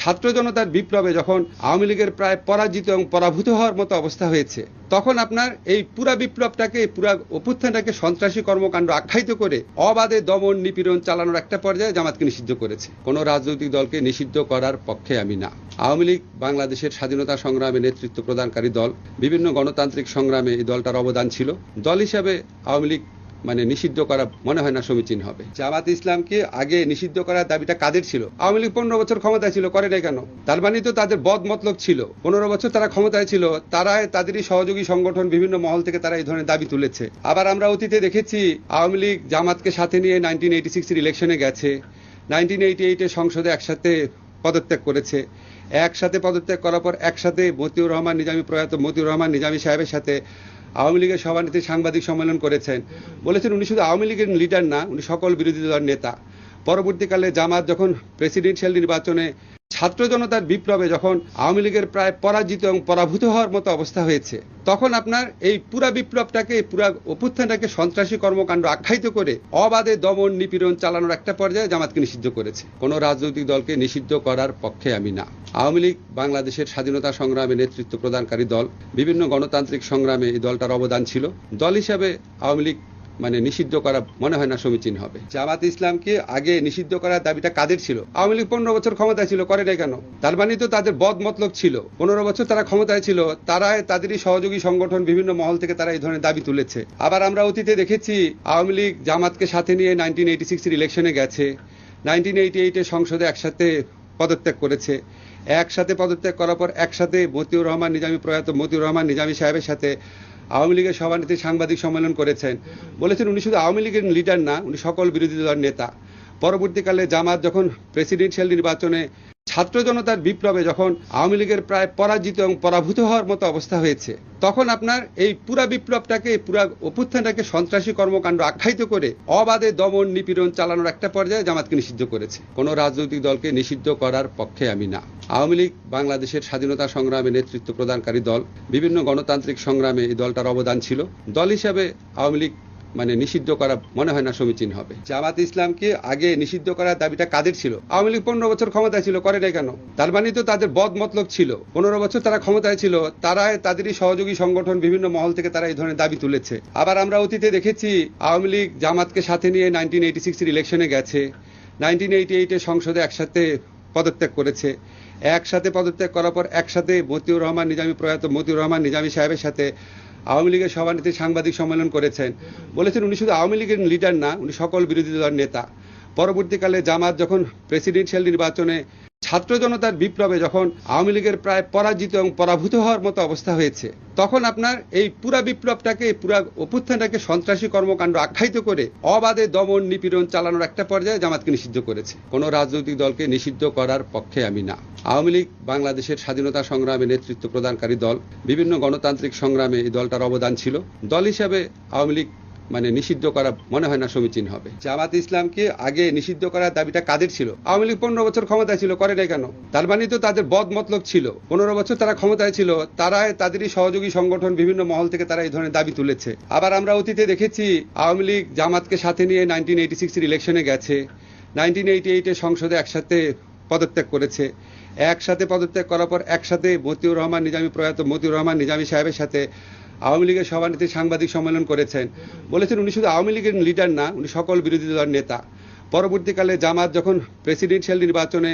ছাত্র জনতার বিপ্লবে যখন আওয়ামী লীগের প্রায় পরাজিত এবং পরাভূত হওয়ার মতো অবস্থা হয়েছে, তখন আপনার এই পুরা বিপ্লবটাকে, পুরা অভ্যুত্থানটাকে সন্ত্রাসী কর্মকাণ্ড আখ্যায়িত করে অবাধে দমন নিপীড়ন চালানোর একটা পর্যায়ে জামাতকে নিষিদ্ধ করেছে। কোন রাজনৈতিক দলকে নিষিদ্ধ করার পক্ষে আমি না। আওয়ামী লীগ বাংলাদেশের স্বাধীনতা সংগ্রামে নেতৃত্ব প্রদানকারী দল। বিভিন্ন গণতান্ত্রিক সংগ্রামে এই দলটার অবদান ছিল। দল হিসাবে আওয়ামী লীগ নিষিদ্ধ করা মনে হয় না সমীচীন হবে। জামাত ইসলামকে আগে নিষিদ্ধ করার দাবিটা কাদের ছিল? আওয়ামী লীগ 15 বছর ক্ষমতায় ছিল, করে নাই কেন? তার মানে তো তাদের বদ মতলব ছিল। 15 বছর তারা ক্ষমতায় ছিল, তাদেরই সহযোগী সংগঠন বিভিন্ন মহল থেকে তারা এই ধরনের দাবি তুলেছে। আবার আমরা অতীতে দেখেছি আওয়ামী লীগ জামাতকে সাথে নিয়ে 1986 ইলেকশনে গেছে, 1988 সংসদে একসাথে পদত্যাগ করেছে। একসাথে পদত্যাগ করার পর একসাথে প্রয়াত মতিউর রহমান নিজামী সাহেবের সাথে আওয়ামী লীগের সভানেত্রী সাংবাদিক সম্মেলন করেছেন। বলেছেন উনি শুধু আওয়ামী লীগের লিডার না, উনি সকল বিরোধী দলের নেতা। পরবর্তীকালে জামাত যখন প্রেসিডেন্সিয়াল নির্বাচনে ছাত্র জনতার বিপ্লবে যখন আওয়ামী লীগের প্রায় পরাজিত এবং পরাভূত হওয়ার মতো অবস্থা হয়েছে, তখন আপনার এই পুরা বিপ্লবটাকে, পুরা অভ্যুত্থানটাকে সন্ত্রাসী কর্মকাণ্ড আখ্যায়িত করে অবাধে দমন নিপীড়ন চালানোর একটা পর্যায়ে জামাতকে নিষিদ্ধ করেছে। কোন রাজনৈতিক দলকে নিষিদ্ধ করার পক্ষে আমি না। আওয়ামী লীগ বাংলাদেশের স্বাধীনতা সংগ্রামে নেতৃত্ব প্রদানকারী দল। বিভিন্ন গণতান্ত্রিক সংগ্রামে এই দলটার অবদান ছিল। দল হিসাবে আওয়ামী লীগ নিষিদ্ধ করা মনে হয় না সমীচীন হবে। জামাত ইসলামকে আগে নিষিদ্ধ করার দাবিটা কাদের ছিল? আওয়ামী লীগ 15 বছর ক্ষমতায় ছিল, করে নাই কেন? তার মানে তো তাদের বদ মতলব ছিল। 15 বছর তারা ক্ষমতায় ছিল, তাদেরই সহযোগী সংগঠন বিভিন্ন মহল থেকে তারা এই ধরনের দাবি তুলেছে। আবার আমরা অতীতে দেখেছি আওয়ামী লীগ জামাতকে সাথে নিয়ে 1986 ইলেকশনে গেছে, 1988 সংসদে একসাথে পদত্যাগ করেছে। একসাথে পদত্যাগ করার পর একসাথে প্রয়াত মতিউর রহমান নিজামী সাহেবের সাথে আওয়ামী লীগের সভানেত্রী সাংবাদিক সম্মেলন করেছেন। বলেছেন উনি শুধু আওয়ামী লীগের লিডার না, উনি সকল বিরোধী দলের নেতা। পরবর্তীকালে জামাত যখন প্রেসিডেন্সিয়াল নির্বাচনে ছাত্র জনতার বিপ্লবে যখন আওয়ামী লীগের প্রায় পরাজিত এবং পরাভূত হওয়ার মতো অবস্থা হয়েছে, তখন আপনার এই পুরা বিপ্লবটাকে, পুরা অভ্যুত্থানটাকে সন্ত্রাসী কর্মকাণ্ড আখ্যায়িত করে অবাধে দমন নিপীড়ন চালানোর একটা পর্যায়ে জামাতকে নিষিদ্ধ করেছে। কোন রাজনৈতিক দলকে নিষিদ্ধ করার পক্ষে আমি না। আওয়ামী লীগ বাংলাদেশের স্বাধীনতা সংগ্রামে নেতৃত্ব প্রদানকারী দল। বিভিন্ন গণতান্ত্রিক সংগ্রামে এই দলটার অবদান ছিল। দল হিসাবে আওয়ামী লীগ নিষিদ্ধ করা মনে হয় না সমীচীন হবে। জামাত ইসলামকে আগে নিষিদ্ধ করার দাবিটা কাদের ছিল? আওয়ামী লীগ 15 বছর ক্ষমতায় ছিল, করে নাই কেন? তার মানে তো তাদের বদ মতলব ছিল। 15 বছর তারা ক্ষমতায় ছিল, তাদেরই সহযোগী সংগঠন বিভিন্ন মহল থেকে তারা এই ধরনের দাবি তুলেছে। আবার আমরা অতীতে দেখেছি আওয়ামী লীগ জামাতকে সাথে নিয়ে 1986 ইলেকশনে গেছে, 1988 সংসদে একসাথে পদত্যাগ করেছে। একসাথে পদত্যাগ করার পর একসাথে প্রয়াত মতিউর রহমান নিজামী সাহেবের সাথে আওয়ামী লীগের সভানেত্রী সাংবাদিক সম্মেলন করেছেন। বলেছেন উনি শুধু আওয়ামী লীগের লিডার না, উনি সকল বিরোধী দলের নেতা। পরবর্তীকালে জামাত যখন প্রেসিডেন্সিয়াল নির্বাচনে ছাত্র জনতার বিপ্লবে যখন আওয়ামী লীগের প্রায় পরাজিত এবং পরাভূত হওয়ার মতো অবস্থা হয়েছে, তখন আপনার এই পুরা বিপ্লবটাকে, পুরা অভ্যুত্থানটাকে সন্ত্রাসী কর্মকাণ্ড আখ্যায়িত করে অবাধে দমন নিপীড়ন চালানোর একটা পর্যায়ে জামাতকে নিষিদ্ধ করেছে। কোন রাজনৈতিক দলকে নিষিদ্ধ করার পক্ষে আমি না। আওয়ামী লীগ বাংলাদেশের স্বাধীনতা সংগ্রামে নেতৃত্ব প্রদানকারী দল। বিভিন্ন গণতান্ত্রিক সংগ্রামে এই দলটার অবদান ছিল। দল হিসাবে আওয়ামী লীগ নিষিদ্ধ করা মনে হয় না সমীচীন হবে। জামাত ইসলামকে আগে নিষিদ্ধ করার দাবিটা কাদের ছিল? আওয়ামী লীগ 15 বছর ক্ষমতায় ছিল, করে নাই কেন? তার মানে তো তাদের বদ মতলব ছিল। 15 বছর তারা ক্ষমতায় ছিল, তাদেরই সহযোগী সংগঠন বিভিন্ন মহল থেকে তারা এই ধরনের দাবি তুলেছে। আবার আমরা অতীতে দেখেছি আওয়ামী লীগ জামাতকে সাথে নিয়ে 1986 ইলেকশনে গেছে, 1988 সংসদে একসাথে পদত্যাগ করেছে। একসাথে পদত্যাগ করার পর একসাথে প্রয়াত মতিউর রহমান নিজামী সাহেবের সাথে আওয়ামী লীগের সভানেত্রী সাংবাদিক সম্মেলন করেছেন। বলেছেন উনি শুধু আওয়ামী লীগের লিডার না, উনি সকল বিরোধী দলের নেতা। পরবর্তীকালে জামাত যখন প্রেসিডেন্সিয়াল নির্বাচনে